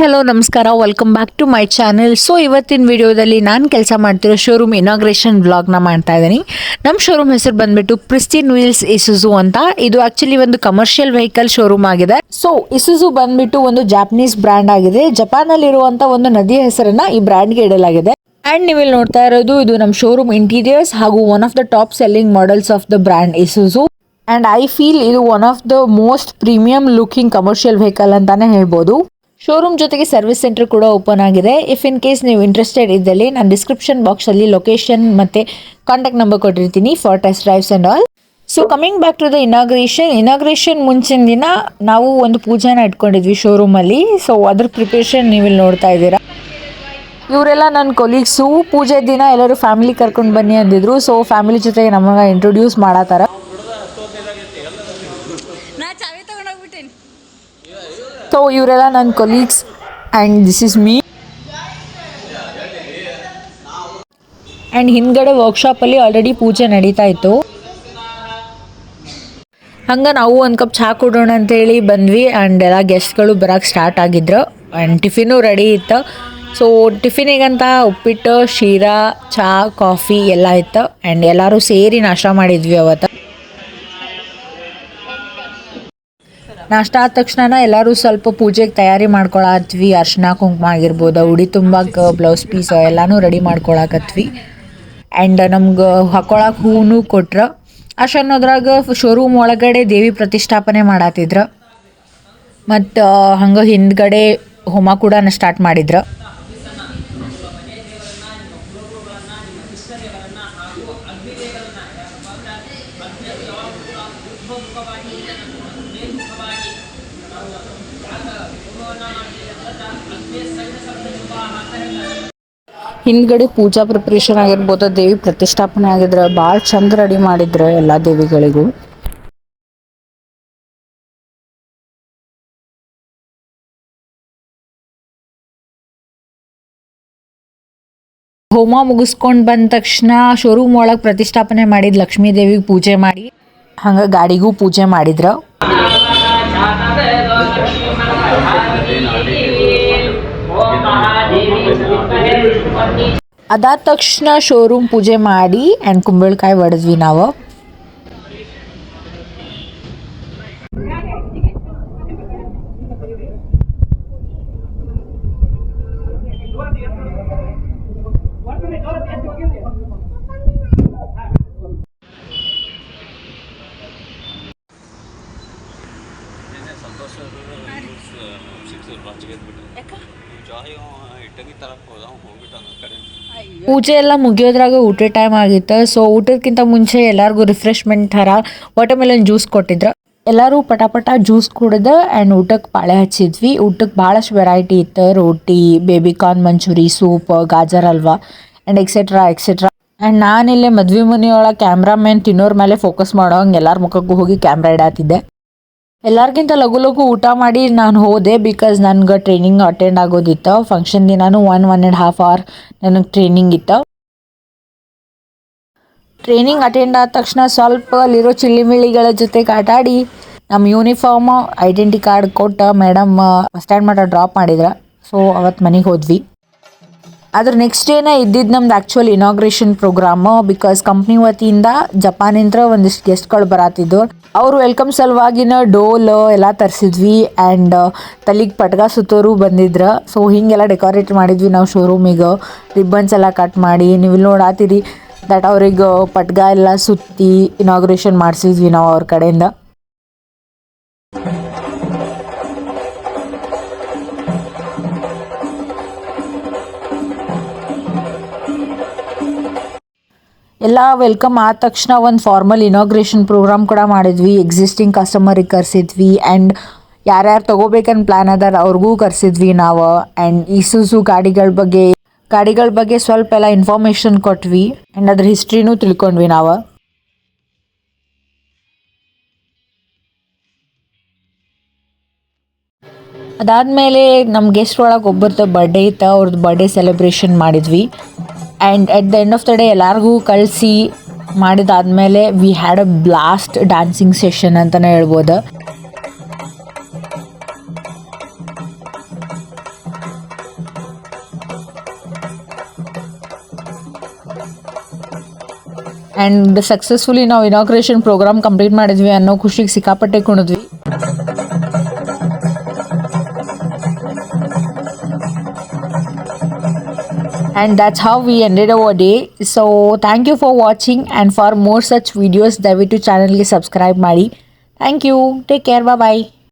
Hello ನಮಸ್ಕಾರ, welcome back to my channel. So ಇವತ್ತಿನ ವಿಡಿಯೋದಲ್ಲಿ ನಾನು ಕೆಲಸ ಮಾಡ್ತಿರೋ ಶೋರೂಮ್ ಇನಾಗ್ರೇಷನ್ ವ್ಲಾಗ್ನ ಮಾಡ್ತಾ ಇದ್ದೀನಿ. ನಮ್ಮ ಶೋರೂಮ್ ಹೆಸರು ಬಂದ್ಬಿಟ್ಟು ಪ್ರಿಸ್ಟಿನ್ ವೀಲ್ಸ್ ಇಸುಜು ಅಂತ. ಇದು ಆಕ್ಚುಲಿ ಒಂದು ಕಮರ್ಷಿಯಲ್ ವೆಹಿಕಲ್ ಶೋರೂಮ್ ಆಗಿದೆ. ಸೊ ಇಸುಜು ಬಂದ್ಬಿಟ್ಟು ಒಂದು ಜಾಪನೀಸ್ ಬ್ರ್ಯಾಂಡ್ ಆಗಿದೆ. ಜಪಾನ್ ಅಲ್ಲಿ ಇರುವಂತ ಒಂದು ನದಿಯ ಹೆಸರನ್ನ ಈ ಬ್ರ್ಯಾಂಡ್ಗೆ ಇಡಲಾಗಿದೆ. ಅಂಡ್ ನೀವು ಇಲ್ಲಿ ನೋಡ್ತಾ ಇರೋದು ಇದು ನಮ್ಮ ಶೋರೂಮ್ ಇಂಟೀರಿಯರ್ಸ್ ಹಾಗೂ one of the top selling models of the brand Isuzu. And I feel ಇದು one of the most premium looking commercial vehicle ಅಂತಾನೆ ಹೇಳ್ಬೋದು. ಶೋರೂಮ್ ಜೊತೆಗೆ ಸರ್ವಿಸ್ ಸೆಂಟರ್ ಕೂಡ ಓಪನ್ ಆಗಿದೆ. ಇಫ್ ಇನ್ ಕೇಸ್ ನೀವು ಇಂಟ್ರೆಸ್ಟೆಡ್ ಇದ್ದಲ್ಲಿ ನಾನು ಡಿಸ್ಕ್ರಿಪ್ಷನ್ ಬಾಕ್ಸ್ ಅಲ್ಲಿ ಲೊಕೇಶನ್ ಮತ್ತೆ ಕಾಂಟ್ಯಾಕ್ಟ್ ನಂಬರ್ ಕೊಟ್ಟಿರ್ತೀನಿ for test drives and all. So coming back to the inauguration ಮುಂಚಿನ ದಿನ ನಾವು ಒಂದು ಪೂಜೆನ ಇಟ್ಕೊಂಡಿದ್ವಿ ಶೋರೂಮ್ ಅಲ್ಲಿ. ಸೊ ಅದ್ರ ಪ್ರಿಪರೇಷನ್ ನೀವು ಇಲ್ಲಿ ನೋಡ್ತಾ ಇದ್ದೀರಾ. ಇವರೆಲ್ಲ ನನ್ನ ಕೊಲೀಗ್ಸು. ಪೂಜೆ ದಿನ ಎಲ್ಲರೂ ಫ್ಯಾಮಿಲಿ ಕರ್ಕೊಂಡು ಬನ್ನಿ ಅಂದಿದ್ರು. ಸೊ ಫ್ಯಾಮಿಲಿ ಜೊತೆಗೆ ನಮಗೆ ಇಂಟ್ರೊಡ್ಯೂಸ್ ಮಾಡತ್ತಾರ. ಸೊ ಇವರೆಲ್ಲ ನನ್ನ colleagues and this is me. And ಹಿಂದ್ಗಡೆ ವರ್ಕ್ಶಾಪಲ್ಲಿ ಆಲ್ರೆಡಿ ಪೂಜೆ ನಡೀತಾ ಇತ್ತು. ಹಂಗೆ ನಾವು ಒಂದು ಕಪ್ ಚಹಾ ಕೊಡೋಣ ಅಂತೇಳಿ ಬಂದ್ವಿ. ಆ್ಯಂಡ್ ಎಲ್ಲ ಗೆಸ್ಟ್ಗಳು ಬರೋಕ್ಕೆ ಸ್ಟಾರ್ಟ್ ಆಗಿದ್ರು. ಆ್ಯಂಡ್ ಟಿಫಿನು ರೆಡಿ ಇತ್ತು. ಸೊ ಟಿಫಿನಿಗಂತ ಉಪ್ಪಿಟ್ಟು, ಶೀರಾ, ಚಹಾ, ಕಾಫಿ ಎಲ್ಲ ಇತ್ತು. ಆ್ಯಂಡ್ ಎಲ್ಲರೂ ಸೇರಿ ನಾಷ್ಟ ಮಾಡಿದ್ವಿ ಅವತ್ತು. ನಾಷ್ಟ ಆದ ತಕ್ಷಣ ಎಲ್ಲರೂ ಸ್ವಲ್ಪ ಪೂಜೆಗೆ ತಯಾರಿ ಮಾಡ್ಕೊಳತ್ವಿ. ಅರ್ಶಿನ ಕುಂಕುಮ ಆಗಿರ್ಬೋದು, ಉಡಿ ತುಂಬಕ್ಕೆ ಬ್ಲೌಸ್ ಪೀಸ್ ಎಲ್ಲನೂ ರೆಡಿ ಮಾಡ್ಕೊಳಕತ್ವಿ. ಆ್ಯಂಡ್ ನಮ್ಗೆ ಹಾಕೊಳಕ್ಕೆ ಹೂವು ಕೊಟ್ರು. ಅನ್ನೋದ್ರಾಗ ಶೋರೂಮ್ ಒಳಗಡೆ ದೇವಿ ಪ್ರತಿಷ್ಠಾಪನೆ ಮಾಡತ್ತಿದ್ರು. ಮತ್ತು ಹಂಗೆ ಹಿಂದ್ಗಡೆ ಹೋಮ ಕೂಡ ಸ್ಟಾರ್ಟ್ ಮಾಡಿದ್ರು. ಹಿಂದ್ಗಡೆ ಪೂಜಾ ಪ್ರಿಪ್ರೇಷನ್ ಆಗಿರ್ಬೋದು, ದೇವಿ ಪ್ರತಿಷ್ಠಾಪನೆ ಆಗಿದ್ರೆ ಭಾಳ ಚಂದ ರೆಡಿ ಮಾಡಿದ್ರು ಎಲ್ಲ ದೇವಿಗಳಿಗೂ. ಹೋಮ ಮುಗಿಸ್ಕೊಂಡು ಬಂದ ತಕ್ಷಣ ಶೋರೂಮ್ ಒಳಗೆ ಪ್ರತಿಷ್ಠಾಪನೆ ಮಾಡಿದ ಲಕ್ಷ್ಮೀ ದೇವಿಗೆ ಪೂಜೆ ಮಾಡಿ ಹಂಗೆ ಗಾಡಿಗೂ ಪೂಜೆ ಮಾಡಿದ್ರು. ಅದಾದ ತಕ್ಷಣ ಶೋರೂಮ್ ಪೂಜೆ ಮಾಡಿ ಆ್ಯಂಡ್ ಕುಂಬಳಕಾಯಿ ಹೊಡೆದ್ವಿ ನಾವು. ಪೂಜೆ ಎಲ್ಲ ಮುಗಿಯೋದ್ರಾಗ ಊಟದ ಟೈಮ್ ಆಗಿತ್ತು. ಸೊ ಊಟಕ್ಕಿಂತ ಮುಂಚೆ ಎಲ್ಲರಿಗೂ ರಿಫ್ರೆಶ್ಮೆಂಟ್ ಥರ ವಾಟರ್ಮೆಲನ್ ಜ್ಯೂಸ್ ಕೊಟ್ಟಿದ್ರು. ಎಲ್ಲರೂ ಪಟಾಪಟ ಜ್ಯೂಸ್ ಕುಡಿದು ಆ್ಯಂಡ್ ಊಟಕ್ಕೆ ಪಾಳೆ ಹಚ್ಚಿದ್ವಿ. ಊಟಕ್ಕೆ ಭಾಳಷ್ಟು ವೆರೈಟಿ ಇತ್ತು. ರೋಟಿ, baby corn manchuri, soup, gajar halwa and etcetera. And ನಾನಿಲ್ಲೇ ಮದ್ವೆ ಮನೆಯೊಳಗೆ ಕ್ಯಾಮ್ರಾಮನ್ ತಿನ್ನೋರ ಮೇಲೆ ಫೋಕಸ್ ಮಾಡೋ ಹಂಗೆ ಎಲ್ಲರ ಮುಖಕ್ಕೂ ಹೋಗಿ ಕ್ಯಾಮ್ರಾ ಇಡಾತಿದ್ದೆ. ಎಲ್ಲರಿಗಿಂತ ಲಘು ಊಟ ಮಾಡಿ ನಾನು ಹೋದೆ. ಬಿಕಾಸ್ ನನಗೆ ಟ್ರೈನಿಂಗ್ ಅಟೆಂಡ್ ಆಗೋದಿತ್ತು. ಫಂಕ್ಷನ್ ದಿನಾನು 1.5 hour ನನಗೆ ಟ್ರೈನಿಂಗ್ ಇತ್ತು. ಟ್ರೈನಿಂಗ್ ಅಟೆಂಡ್ ಆದ ತಕ್ಷಣ ಸ್ವಲ್ಪ ಅಲ್ಲಿರೋ ಚಿಳ್ಳಿಮಿಳ್ಳಿಗಳ ಜೊತೆ ಆಟಾಡಿ ನಮ್ಮ ಯೂನಿಫಾರ್ಮ್, ಐಡೆಂಟಿ ಕಾರ್ಡ್ ಕೊಟ್ಟು ಮೇಡಮ್ ಬಸ್ ಸ್ಟ್ಯಾಂಡ್ ಮಟ್ಟ ಡ್ರಾಪ್ ಮಾಡಿದ್ರು. ಸೊ ಅವತ್ತು ಮನೆಗೆ ಹೋದ್ವಿ. ಅದ್ರ ನೆಕ್ಸ್ಟ್ ಡೇನೇ ಇದ್ದಿದ್ದು ನಮ್ದು actual inauguration programme. Because company ವತಿಯಿಂದ ಜಪಾನಿಂದ ಒಂದಿಷ್ಟು ಗೆಸ್ಟ್ಗಳು ಬರತ್ತಿದ್ದು. ಅವರು ವೆಲ್ಕಮ್ ಸಲುವಾಗಿನ ಡೋಲ್ ಎಲ್ಲ ತರಿಸಿದ್ವಿ. ಆ್ಯಂಡ್ ತಲೆಗೆ ಪಟ್ಗ ಸುತ್ತೋರು ಬಂದಿದ್ರು. ಸೊ ಹೀಗೆಲ್ಲ ಡೆಕೋರೇಟ್ ಮಾಡಿದ್ವಿ ನಾವು ಶೋರೂಮಿಗೆ. ರಿಬ್ಬನ್ಸ್ ಎಲ್ಲ ಕಟ್ ಮಾಡಿ ನೀವು ಇಲ್ಲಿ ನೋಡಾತೀರಿ ದಟ್ ಅವ್ರಿಗೆ ಪಟ್ಗ ಎಲ್ಲ ಸುತ್ತಿ ಇನಾಗ್ರೇಷನ್ ಮಾಡಿಸಿದ್ವಿ ನಾವು ಅವ್ರ ಕಡೆಯಿಂದ. ಎಲ್ಲ ವೆಲ್ಕಮ್ ಆದ ತಕ್ಷಣ ಒಂದು ಫಾರ್ಮಲ್ ಇನಾಗ್ರೇಷನ್ ಪ್ರೋಗ್ರಾಮ್ ಕೂಡ ಮಾಡಿದ್ವಿ. ಎಕ್ಸಿಸ್ಟಿಂಗ್ ಕಸ್ಟಮರಿಗೆ ಕರೆಸಿದ್ವಿ. ಆ್ಯಂಡ್ ಯಾರ್ಯಾರು ತೊಗೋಬೇಕಂತ ಪ್ಲ್ಯಾನ್ ಅದಾರ ಅವ್ರಿಗೂ ಕರೆಸಿದ್ವಿ ನಾವು. ಆ್ಯಂಡ್ ಇಸುಜು ಗಾಡಿಗಳ ಬಗ್ಗೆ ಸ್ವಲ್ಪ ಎಲ್ಲ ಇನ್ಫಾರ್ಮೇಷನ್ ಕೊಟ್ವಿ. ಆ್ಯಂಡ್ ಅದ್ರ ಹಿಸ್ಟ್ರಿನೂ ತಿಳ್ಕೊಂಡ್ವಿ ನಾವು. ಅದಾದಮೇಲೆ ನಮ್ಮ ಗೆಸ್ಟ್ ಒಳಗೆ ಒಬ್ಬರದ್ದು ಬರ್ಡೇ ಇತ್ತು. ಅವ್ರದ್ದು ಬರ್ಡೇ ಸೆಲೆಬ್ರೇಷನ್ ಮಾಡಿದ್ವಿ. And at the end of the day ಎಲ್ಲರಿಗೂ ಕಳಿಸಿ ಮಾಡಿದಾದ್ಮೇಲೆ we had a blast dancing session ಅಂತಲೇ ಹೇಳ್ಬೋದು. ಆ್ಯಂಡ್ ಸಕ್ಸಸ್ಫುಲಿ ನಾವು ಇನಾಗ್ರೇಷನ್ ಪ್ರೋಗ್ರಾಮ್ ಕಂಪ್ಲೀಟ್ ಮಾಡಿದ್ವಿ ಅನ್ನೋ ಖುಷಿಗೆ ಸಿಕ್ಕಾಪಟ್ಟೆ ಕುಣಿದ್ವಿ. And that's how we ended our day. So thank you for watching, and for more such videos ದಯವಿಟ್ಟು ಚಾನಲ್ಗೆ ಸಬ್ಸ್ಕ್ರೈಬ್ ಮಾಡಿ. Thank you. Take care. Bye.